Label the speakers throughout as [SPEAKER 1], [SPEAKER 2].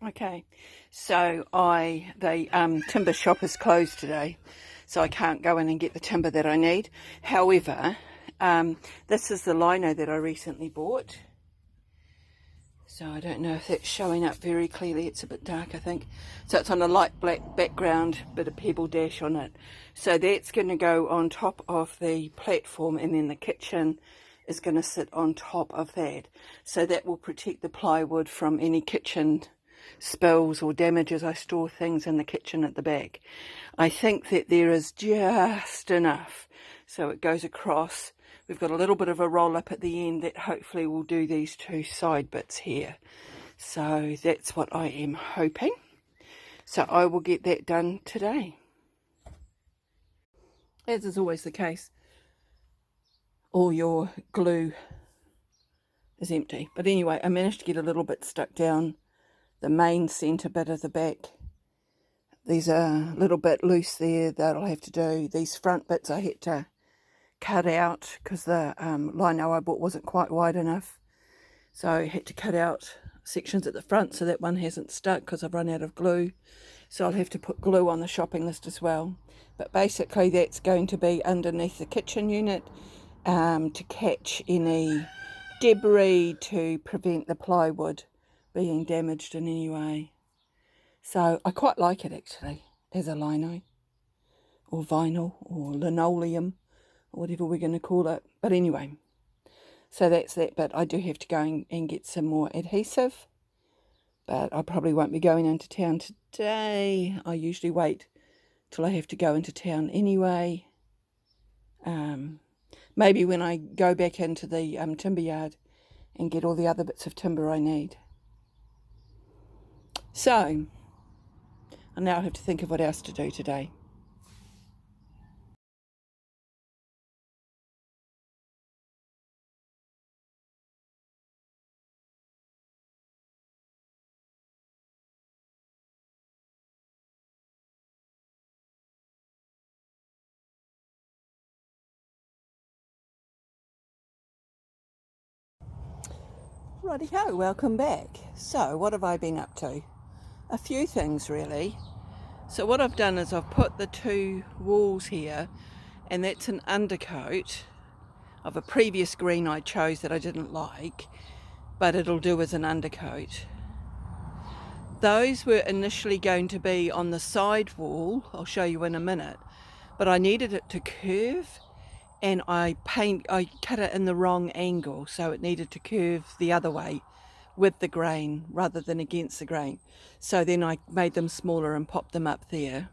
[SPEAKER 1] Okay, so the timber shop is closed today, so I can't go in and get the timber that I need. However, this is the lino that I recently bought. So I don't know if that's showing up very clearly. It's a bit dark, I think. So it's on a light black background, bit of pebble dash on it. So that's going to go on top of the platform, and then the kitchen is going to sit on top of that. So that will protect the plywood from any kitchen spills or damages. I store things in the kitchen at the back. I think that there is just enough. So it goes across. We've got a little bit of a roll up at the end that hopefully will do these two side bits here. So that's what I am hoping. So I will get that done today. As is always the case, all your glue is empty. But anyway, I managed to get a little bit stuck down the main centre bit of the back. These are a little bit loose there. That'll have to do. These front bits I had to cut out because the lino I bought wasn't quite wide enough. So I had to cut out sections at the front so that one hasn't stuck because I've run out of glue. So I'll have to put glue on the shopping list as well. But basically that's going to be underneath the kitchen unit to catch any debris to prevent the plywood being damaged in any way. So I quite like it actually as a lino or vinyl or linoleum or whatever we're going to call it. But anyway, so that's that bit. I do have to go and get some more adhesive, but I probably won't be going into town today. I usually wait till I have to go into town anyway. Maybe when I go back into the timber yard and get all the other bits of timber I need. So I now have to think of what else to do today. Righty-ho, welcome back. So what have I been up to? A few things really. So what I've done is I've put the two walls here, and that's an undercoat of a previous green I chose that I didn't like, but it'll do as an undercoat. Those were initially going to be on the side wall, I'll show you in a minute, but I needed it to curve, and I cut it in the wrong angle, so it needed to curve the other way with the grain rather than against the grain. So then I made them smaller and popped them up there.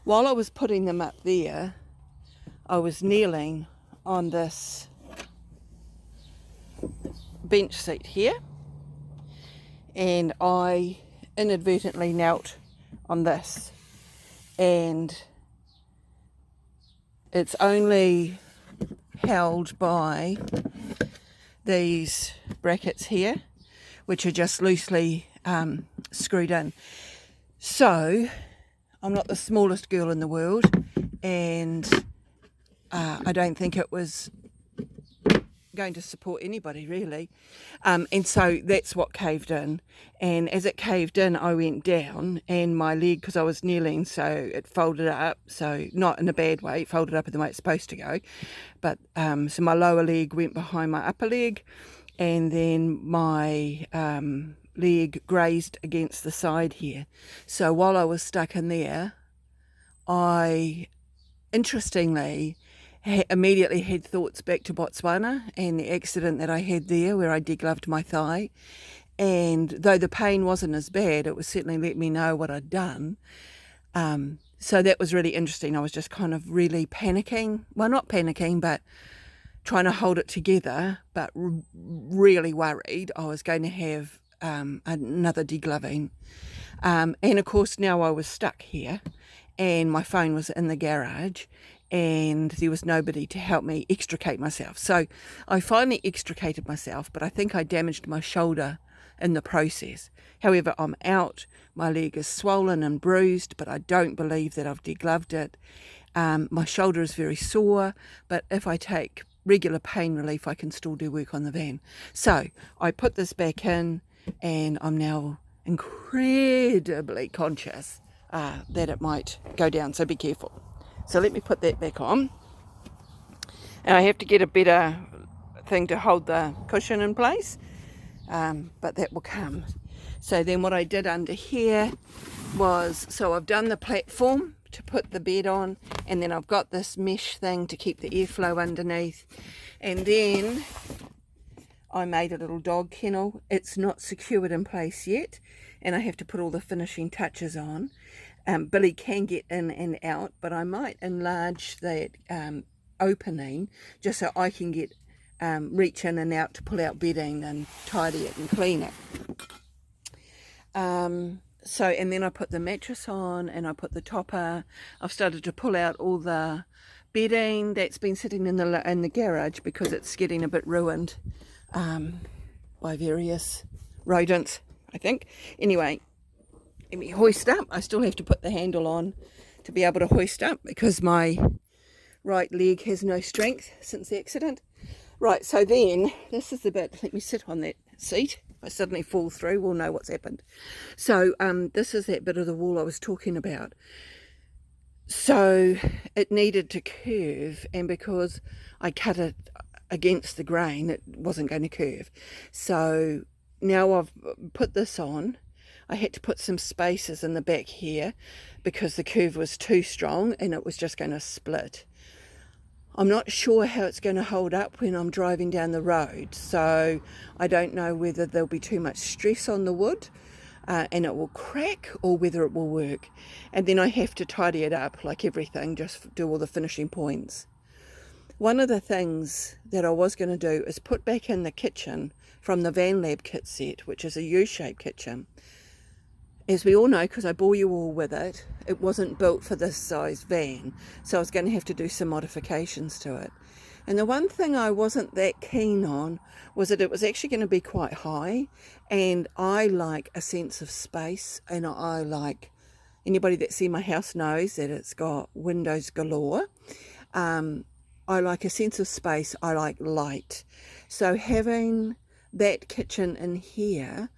[SPEAKER 1] While I was putting them up there, I was kneeling on this bench seat here, and I inadvertently knelt on this, and it's only held by these brackets here, which are just loosely screwed in. So I'm not the smallest girl in the world, and I don't think it was going to support anybody really, and so that's what caved in. And as it caved in, I went down, and my leg, because I was kneeling, so it folded up, so not in a bad way, it folded up in the way it's supposed to go, but so my lower leg went behind my upper leg, and then my leg grazed against the side here. So while I was stuck in there, I interestingly immediately had thoughts back to Botswana and the accident that I had there where I degloved my thigh. And though the pain wasn't as bad, it was certainly let me know what I'd done. So that was really interesting. I was just kind of really panicking. Well, not panicking, but trying to hold it together, but really worried I was going to have another degloving. And of course now I was stuck here, and my phone was in the garage, and there was nobody to help me extricate myself. So I finally extricated myself, but I think I damaged my shoulder in the process. However, I'm out. My leg is swollen and bruised, but I don't believe that I've degloved it. My shoulder is very sore, but if I take regular pain relief, I can still do work on the van. So I put this back in, and I'm now incredibly conscious that it might go down, so be careful. So let me put that back on. And I have to get a better thing to hold the cushion in place, but that will come. So then what I did under here was, so I've done the platform to put the bed on, and then I've got this mesh thing to keep the airflow underneath, and then I made a little dog kennel. It's not secured in place yet, and I have to put all the finishing touches on. Billy can get in and out, but I might enlarge that opening just so I can get reach in and out to pull out bedding and tidy it and clean it. So, and then I put the mattress on and I put the topper. I've started to pull out all the bedding that's been sitting in the garage because it's getting a bit ruined by various rodents, I think. Anyway, let me hoist up. I still have to put the handle on to be able to hoist up because my right leg has no strength since the accident. Right, so then this is the bit. Let me sit on that seat. If I suddenly fall through, we'll know what's happened. So this is that bit of the wall I was talking about. So it needed to curve, and because I cut it against the grain, it wasn't going to curve. So now I've put this on. I had to put some spaces in the back here because the curve was too strong and it was just going to split. I'm not sure how it's going to hold up when I'm driving down the road, so I don't know whether there'll be too much stress on the wood and it will crack, or whether it will work. And then I have to tidy it up like everything, just do all the finishing points. One of the things that I was going to do is put back in the kitchen from the Van Lab kit set, which is a U-shaped kitchen. As we all know, because I bore you all with it, it wasn't built for this size van, so I was going to have to do some modifications to it. And the one thing I wasn't that keen on was that it was actually going to be quite high, and I like a sense of space, and I like, anybody that's seen my house knows that it's got windows galore. I like a sense of space, I like light. So having that kitchen in here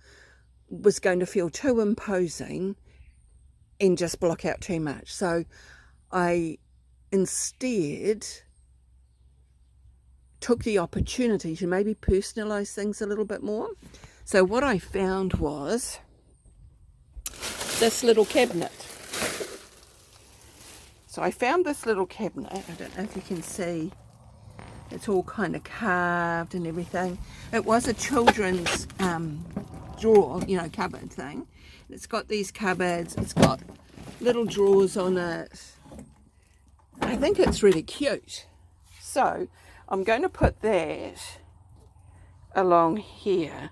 [SPEAKER 1] was going to feel too imposing and just block out too much. So I instead took the opportunity to maybe personalize things a little bit more. So what I found was this little cabinet. So I found this little cabinet. I don't know if you can see. It's all kind of carved and everything. It was a children's drawer, you know, cupboard thing. It's got these cupboards. It's got little drawers on it. I think it's really cute. So I'm going to put that along here.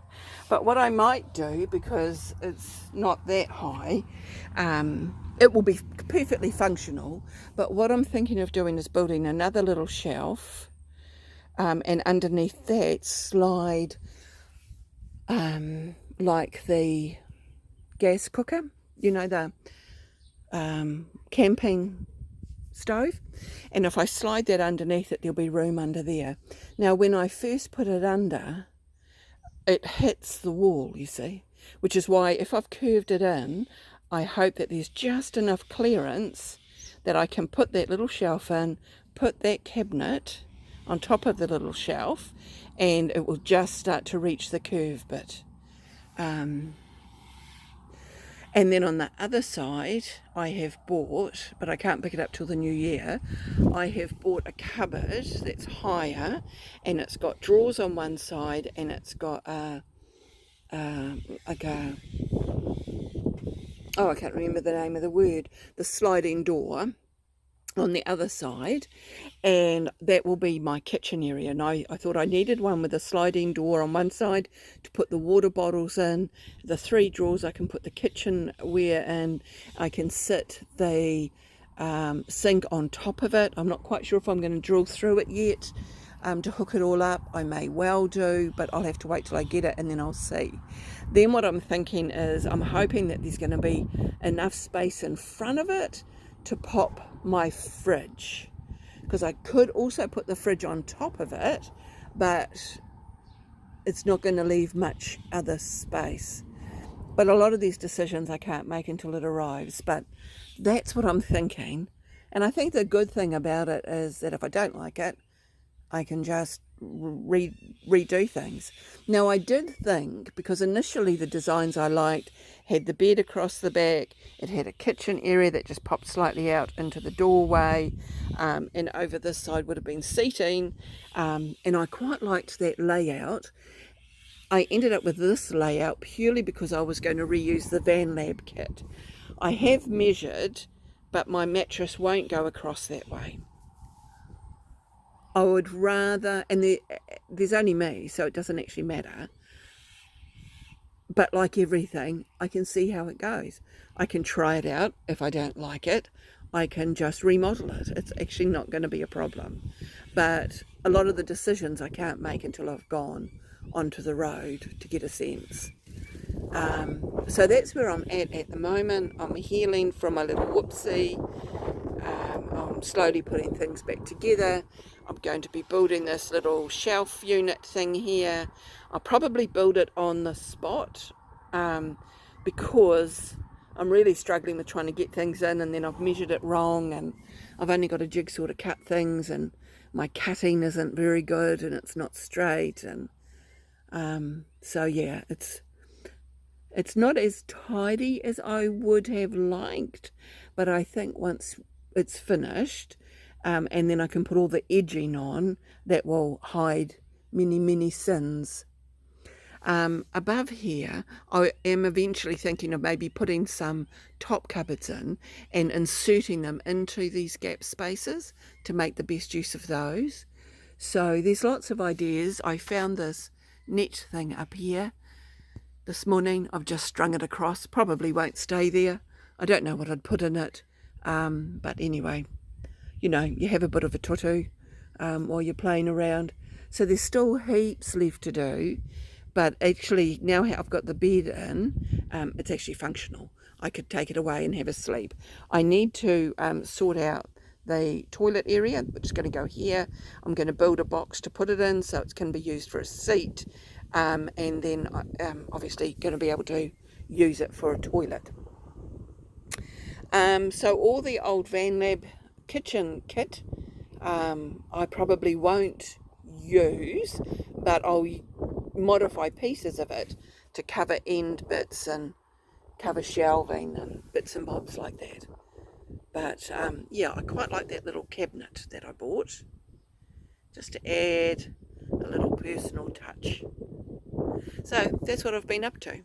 [SPEAKER 1] But what I might do, because it's not that high, it will be perfectly functional. But what I'm thinking of doing is building another little shelf, and underneath that slide like the gas cooker, you know, the camping stove. And if I slide that underneath it, there'll be room under there. Now, when I first put it under, it hits the wall, you see, which is why if I've curved it in, I hope that there's just enough clearance that I can put that little shelf in, put that cabinet on top of the little shelf, and it will just start to reach the curve bit. And then on the other side, I have bought, but I can't pick it up till the new year, I have bought a cupboard that's higher, and it's got drawers on one side, and it's got I can't remember the name of the word, the sliding door on the other side, and that will be my kitchen area. And I thought I needed one with a sliding door on one side to put the water bottles in, the 3 drawers I can put the kitchenware in, I can sit the sink on top of it. I'm not quite sure if I'm going to drill through it yet to hook it all up. I may well do, but I'll have to wait till I get it and then I'll see. Then what I'm thinking is I'm hoping that there's going to be enough space in front of it to pop my fridge, because I could also put the fridge on top of it, but it's not going to leave much other space. But a lot of these decisions I can't make until it arrives. But that's what I'm thinking. And I think the good thing about it is that if I don't like it, I can just redo things. Now, I did think, because initially the designs I liked had the bed across the back, it had a kitchen area that just popped slightly out into the doorway, and over this side would have been seating, and I quite liked that layout. I ended up with this layout purely because I was going to reuse the Van Lab kit. I have measured, but my mattress won't go across that way. I would rather, and there's only me, so it doesn't actually matter. But like everything, I can see how it goes. I can try it out. If I don't like it, I can just remodel it. It's actually not going to be a problem. But a lot of the decisions I can't make until I've gone onto the road to get a sense. So that's where I'm at the moment. I'm healing from my little whoopsie. I'm slowly putting things back together. I'm going to be building this little shelf unit thing here. I'll probably build it on the spot because I'm really struggling with trying to get things in, and then I've measured it wrong, and I've only got a jigsaw to cut things, and my cutting isn't very good and it's not straight, and so yeah, it's not as tidy as I would have liked, but I think once it's finished, and then I can put all the edging on, that will hide many sins. Above here, I am eventually thinking of maybe putting some top cupboards in and inserting them into these gap spaces to make the best use of those. So there's lots of ideas. I found this net thing up here this morning. I've just strung it across. Probably won't stay there. I don't know what I'd put in it. But anyway, you know, you have a bit of a tutu while you're playing around. So there's still heaps left to do. But actually, now I've got the bed in, it's actually functional. I could take it away and have a sleep. I need to sort out the toilet area, which is going to go here. I'm going to build a box to put it in so it's going to be used for a seat. And then obviously going to be able to use it for a toilet. So all the old Van Lab kitchen kit I probably won't use, but I'll modify pieces of it to cover end bits and cover shelving and bits and bobs like that. But yeah, I quite like that little cabinet that I bought, just to add a little personal touch. So that's what I've been up to.